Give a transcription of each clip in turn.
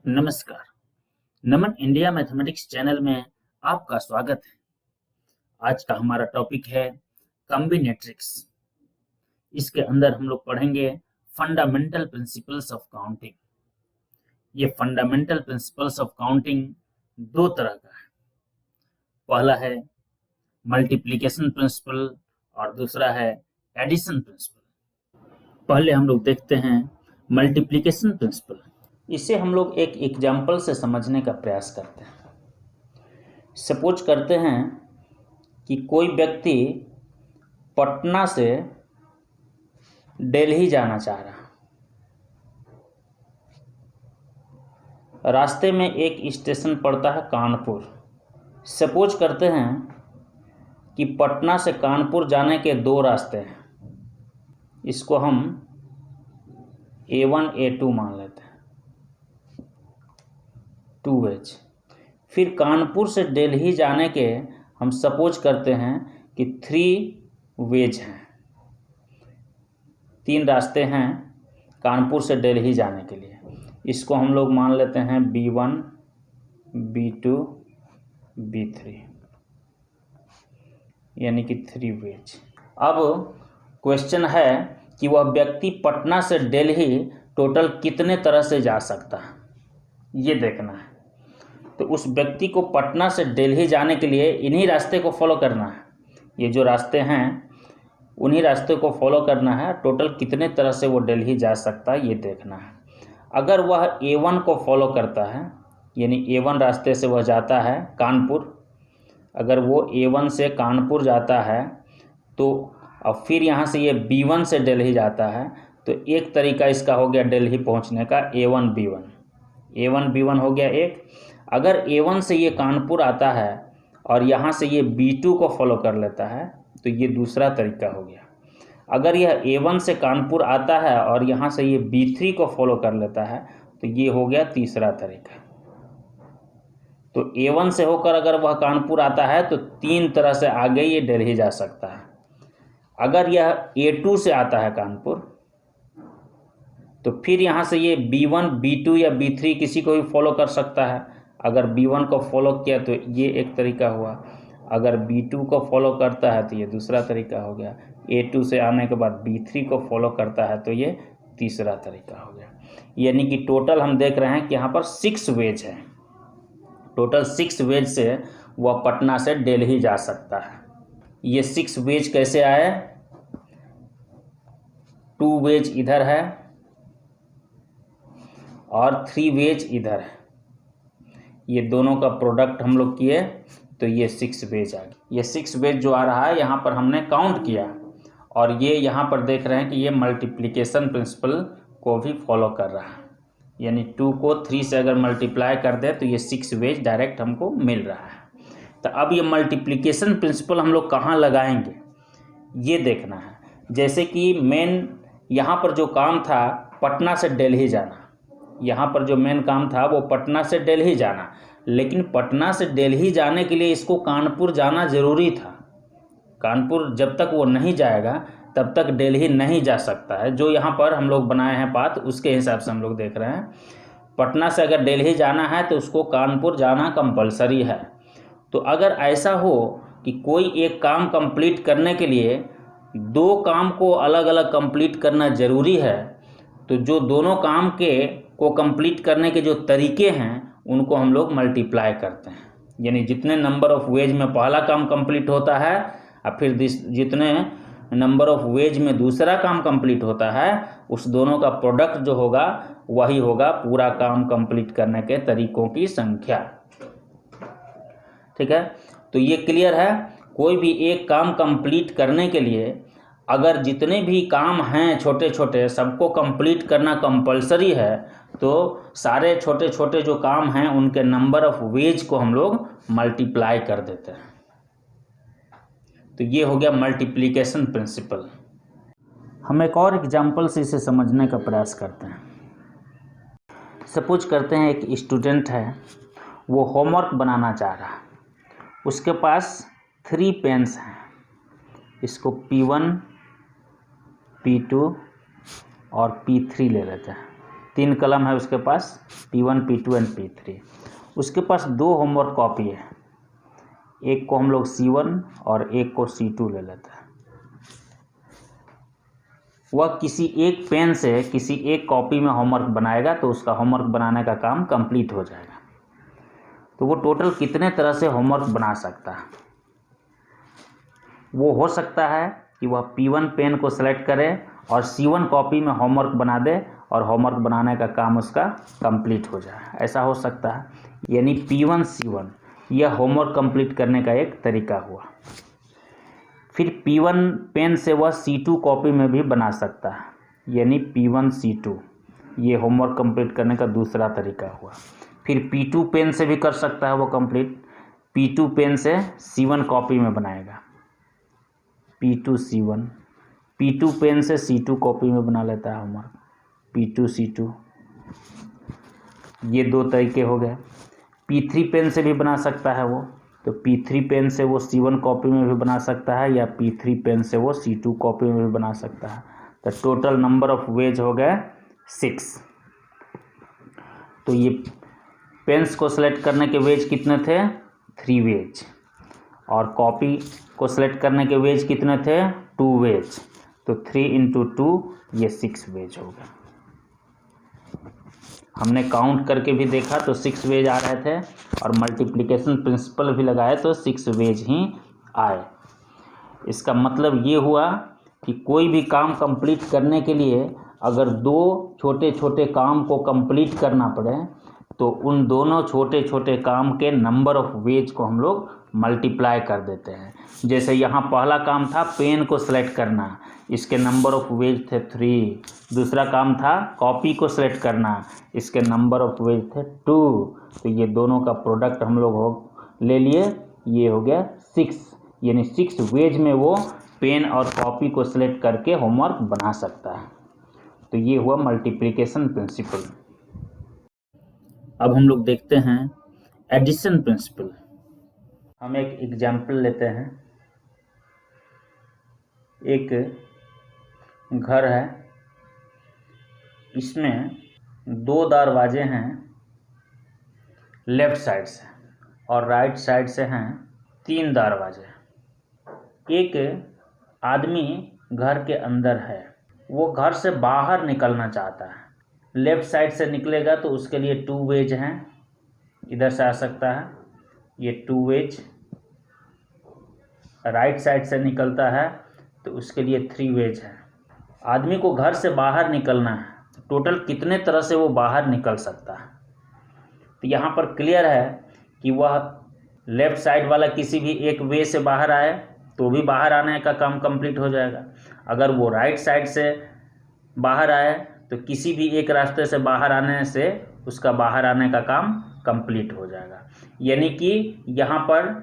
नमस्कार। नमन India mathematics channel में आपका स्वागत है। आज का हमारा टॉपिक है कॉम्बिनेट्रिक्स। इसके अंदर हम लोग पढ़ेंगे फंडामेंटल प्रिंसिपल्स ऑफ काउंटिंग। ये फंडामेंटल प्रिंसिपल्स ऑफ काउंटिंग दो तरह का है। पहला है मल्टीप्लिकेशन प्रिंसिपल और दूसरा है एडिशन प्रिंसिपल। पहले हम लोग देखते हैं मल्टीप्लिकेशन प्रिंसिपल। इसे हम लोग एक एग्जाम्पल से समझने का प्रयास करते हैं। सपोज करते हैं कि कोई व्यक्ति पटना से दिल्ली जाना चाह रहा, रास्ते में एक स्टेशन पड़ता है कानपुर। सपोज करते हैं कि पटना से कानपुर जाने के दो रास्ते हैं, इसको हम A1 A2 मान लेते हैं, 2 वेज। फिर कानपुर से दिल्ली जाने के हम सपोज करते हैं कि 3 वेज हैं, 3 रास्ते हैं कानपुर से दिल्ली जाने के लिए। इसको हम लोग मान लेते हैं B1 B2 B3, यानी कि 3 वेज। अब क्वेश्चन है कि वह व्यक्ति पटना से दिल्ली टोटल कितने तरह से जा सकता है, ये देखना है। तो उस व्यक्ति को पटना से दिल्ली जाने के लिए इन्हीं रास्ते को फॉलो करना है। ये जो रास्ते हैं उन्हीं रास्ते को फॉलो करना है। टोटल कितने तरह से वो दिल्ली जा सकता है ये देखना है। अगर वह A1 को फॉलो करता है, यानी A1 रास्ते से वह जाता है कानपुर, अगर वो A1 से कानपुर जाता है तो अब फिर यहाँ से ये B1 से दिल्ली जाता है, तो एक तरीका इसका हो गया दिल्ली पहुँचने का, A1 B1 हो गया एक। अगर A1 से ये कानपुर आता है और यहाँ से ये B2 को फॉलो कर लेता है तो ये दूसरा तरीका हो गया। अगर यह A1 से कानपुर आता है और यहाँ से ये B3 को फॉलो कर लेता है तो ये हो गया तीसरा तरीका। तो A1 से होकर अगर वह कानपुर आता है तो 3 तरह से आगे ये दिल्ली जा सकता है। अगर यह A2 से आता है कानपुर तो फिर यहाँ से ये B1 B2 या B3 किसी को भी फॉलो कर सकता है। अगर B1 को फॉलो किया तो ये एक तरीका हुआ, अगर B2 को फॉलो करता है तो ये दूसरा तरीका हो गया, A2 से आने के बाद B3 को फॉलो करता है तो ये तीसरा तरीका हो गया। यानी कि टोटल हम देख रहे हैं कि यहाँ पर 6 वेज है। टोटल 6 वेज से वह पटना से दिल्ली जा सकता है। ये 6 वेज कैसे आए? 2 वेज इधर है और 3 वेज इधर है, ये दोनों का प्रोडक्ट हम लोग किए तो ये 6 वेज आ गया। ये 6 वेज जो आ रहा है यहाँ पर हमने काउंट किया और ये यहाँ पर देख रहे हैं कि ये मल्टीप्लिकेशन प्रिंसिपल को भी फॉलो कर रहा है, यानी 2 को 3 से अगर मल्टीप्लाई कर दे तो ये 6 वेज डायरेक्ट हमको मिल रहा है। तो अब ये मल्टीप्लिकेशन प्रिंसिपल हम लोग कहाँ लगाएंगे ये देखना है। जैसे कि मेन यहाँ पर जो काम था पटना से दिल्ली जाना, यहाँ पर जो मेन काम था वो पटना से दिल्ली जाना, लेकिन पटना से दिल्ली जाने के लिए इसको कानपुर जाना ज़रूरी था। कानपुर जब तक वो नहीं जाएगा तब तक दिल्ली नहीं जा सकता है। जो यहाँ पर हम लोग बनाए हैं पाथ उसके हिसाब से हम लोग देख रहे हैं, पटना से अगर दिल्ली जाना है तो उसको कानपुर जाना कंपलसरी है। तो अगर ऐसा हो कि कोई एक काम कंप्लीट करने के लिए 2 काम को अलग अलग कंप्लीट करना ज़रूरी है, तो जो दोनों काम को कंप्लीट करने के जो तरीके हैं उनको हम लोग मल्टीप्लाई करते हैं। यानी जितने नंबर ऑफ वेज में पहला काम कंप्लीट होता है और फिर जितने नंबर ऑफ वेज में दूसरा काम कंप्लीट होता है, उस दोनों का प्रोडक्ट जो होगा वही होगा पूरा काम कंप्लीट करने के तरीकों की संख्या। ठीक है, तो ये क्लियर है। कोई भी एक काम कंप्लीट करने के लिए अगर जितने भी काम हैं छोटे छोटे सबको कंप्लीट करना कंपलसरी है, तो सारे छोटे छोटे जो काम हैं उनके नंबर ऑफ वेज को हम लोग मल्टीप्लाई कर देते हैं। तो ये हो गया मल्टीप्लिकेशन प्रिंसिपल। हम एक और एग्जांपल से इसे समझने का प्रयास करते हैं। सपोज करते हैं एक स्टूडेंट है, वो होमवर्क बनाना चाह रहा है, उसके पास 3 पेन्स हैं, इसको P1 P2 और P3 ले लेते हैं। 3 कलम है उसके पास, P1 P2 एंड P3। उसके पास 2 होमवर्क कॉपी है, एक को हम लोग C1 और एक को C2 ले लेते हैं। वह किसी एक पेन से किसी एक कॉपी में होमवर्क बनाएगा तो उसका होमवर्क बनाने का काम कंप्लीट हो जाएगा। तो वो टोटल कितने तरह से होमवर्क बना सकता है? वो हो सकता है कि वह P1 पेन को सेलेक्ट करे और C1 कॉपी में होमवर्क बना दे और होमवर्क बनाने का काम उसका कंप्लीट हो जाए, ऐसा हो सकता है। यानी P1 C1 यह होमवर्क कंप्लीट करने का एक तरीका हुआ। फिर P1 पेन से वह C2 कॉपी में भी बना सकता है, यानी P1 C2 ये होमवर्क कंप्लीट करने का दूसरा तरीका हुआ। फिर P2 पेन से भी कर सकता है वो कंप्लीट, P2 पेन से C1 कॉपी में बनाएगा, P2 C1, P2 पेन से C2 कॉपी में बना लेता है होमवर्क, P2 C2। ये 2 तरीके हो गए। P3 पेन से भी बना सकता है वो, तो P3 पेन से वो C1 कॉपी में भी बना सकता है या P3 पेन से वो C2 कॉपी में भी बना सकता है। तो टोटल नंबर ऑफ वेज हो गए 6। तो ये पेन्स को सेलेक्ट करने के वेज कितने थे? 3 वेज। और कॉपी को सेलेक्ट करने के वेज कितने थे? 2 वेज। तो 3 × 2 ये 6 वेज हो गए। हमने काउंट करके भी देखा तो 6 वेज आ रहे थे और मल्टीप्लिकेशन प्रिंसिपल भी लगाए तो 6 वेज ही आए। इसका मतलब ये हुआ कि कोई भी काम कंप्लीट करने के लिए अगर 2 छोटे छोटे काम को कंप्लीट करना पड़े तो उन दोनों छोटे छोटे काम के नंबर ऑफ वेज को हम लोग मल्टीप्लाई कर देते हैं। जैसे यहाँ पहला काम था पेन को सेलेक्ट करना, इसके नंबर ऑफ वेज थे 3। दूसरा काम था कॉपी को सेलेक्ट करना, इसके नंबर ऑफ वेज थे 2। तो ये दोनों का प्रोडक्ट हम लोग ले लिए, ये हो गया 6। यानी 6 वेज में वो पेन और कॉपी को सेलेक्ट करके होमवर्क बना सकता है। तो ये हुआ मल्टीप्लिकेशन प्रिंसिपल। अब हम लोग देखते हैं एडिशन प्रिंसिपल। हम एक एग्जाम्पल लेते हैं। एक घर है, इसमें 2 दरवाजे हैं लेफ्ट साइड से और राइट साइड से हैं 3 दरवाजे। एक आदमी घर के अंदर है, वो घर से बाहर निकलना चाहता है। लेफ्ट साइड से निकलेगा तो उसके लिए 2 वेज हैं, इधर से आ सकता है, ये 2 वेज। राइट साइड से निकलता है तो उसके लिए 3 वेज है। आदमी को घर से बाहर निकलना है, टोटल कितने तरह से वो बाहर निकल सकता है? तो यहाँ पर क्लियर है कि वह लेफ्ट साइड वाला किसी भी एक वे से बाहर आए तो भी बाहर आने का काम कंप्लीट हो जाएगा। अगर वो राइट साइड से बाहर आए तो किसी भी एक रास्ते से बाहर आने से उसका बाहर आने का काम कंप्लीट हो जाएगा। यानी कि यहाँ पर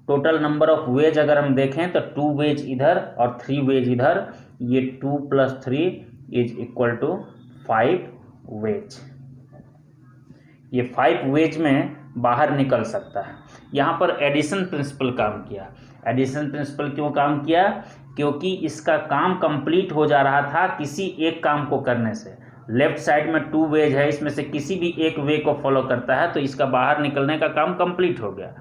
टोटल नंबर ऑफ वेज अगर हम देखें तो 2 वेज इधर और 3 वेज इधर, ये 2 + 3 = 5 वेज। ये 5 वेज में बाहर निकल सकता है। यहाँ पर एडिशन प्रिंसिपल काम किया। एडिशन प्रिंसिपल क्यों काम किया? क्योंकि इसका काम कंप्लीट हो जा रहा था किसी एक काम को करने से। लेफ्ट साइड में 2 वेज है, इसमें से किसी भी एक वे को फॉलो करता है तो इसका बाहर निकलने का काम कंप्लीट हो गया।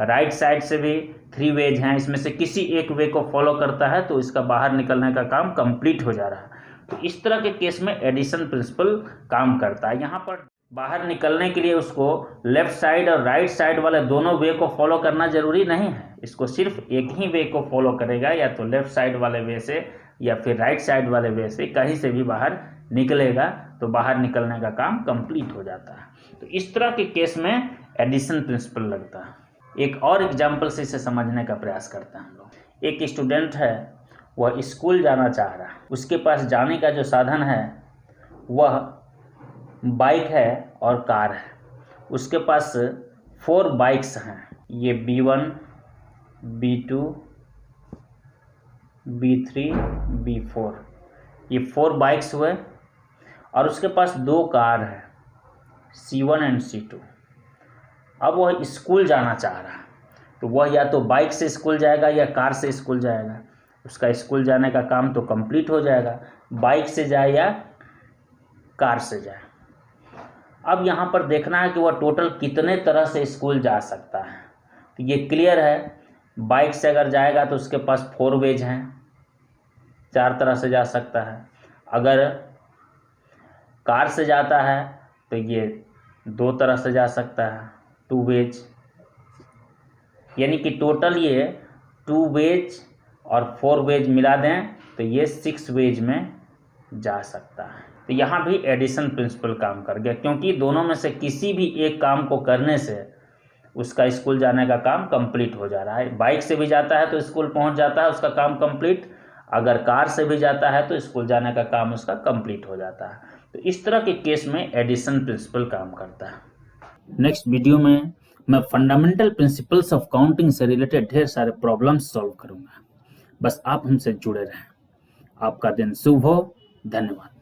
राइट साइड से भी 3 वेज हैं, इसमें से किसी एक वे को फॉलो करता है तो इसका बाहर निकलने का काम कंप्लीट हो जा रहा है। तो इस तरह के केस में एडिशन प्रिंसिपल काम करता है। यहाँ पर बाहर निकलने के लिए उसको लेफ्ट साइड और राइट साइड वाले दोनों वे को फॉलो करना जरूरी नहीं है, इसको सिर्फ एक ही वे को फॉलो करेगा, या तो लेफ्ट साइड वाले वे से या फिर राइट साइड वाले वे से, कहीं से भी बाहर निकलेगा तो बाहर निकलने का काम कंप्लीट हो जाता है। तो इस तरह के केस में एडिशन प्रिंसिपल लगता है। एक और एग्जाम्पल से इसे समझने का प्रयास करते हैं हम लोग। एक स्टूडेंट है, वह स्कूल जाना चाह रहा है, उसके पास जाने का जो साधन है वह बाइक है और कार है। उसके पास 4 बाइक्स हैं, ये B1 B2 B3 B4, ये 4 बाइक्स हुए। और उसके पास 2 कार है C1 एंड C2। अब वह स्कूल जाना चाह रहा है तो वह या तो बाइक से स्कूल जाएगा या कार से स्कूल जाएगा। उसका स्कूल जाने का काम तो कंप्लीट हो जाएगा, बाइक से जाए या कार से जाए। अब यहाँ पर देखना है कि वह टोटल कितने तरह से स्कूल जा सकता है। तो ये क्लियर है, बाइक से अगर जाएगा तो उसके पास 4 वेज हैं, 4 तरह से जा सकता है। अगर कार से जाता है तो ये 2 तरह से जा सकता है, 2 वेज। यानी कि टोटल ये 2 वेज और 4 वेज मिला दें तो ये 6 वेज में जा सकता है। तो यहाँ भी एडिशन प्रिंसिपल काम कर गया, क्योंकि दोनों में से किसी भी एक काम को करने से उसका स्कूल जाने का काम कंप्लीट हो जा रहा है। बाइक से भी जाता है तो स्कूल पहुंच जाता है, उसका काम कंप्लीट। अगर कार से भी जाता है तो स्कूल जाने का काम उसका कंप्लीट हो जाता है। तो इस तरह के केस में एडिशन प्रिंसिपल काम करता है। नेक्स्ट वीडियो में मैं फंडामेंटल प्रिंसिपल्स ऑफ काउंटिंग से रिलेटेड ढेर सारे प्रॉब्लम्स सॉल्व करूंगा। बस आप हमसे जुड़े रहें। आपका दिन शुभ हो। धन्यवाद।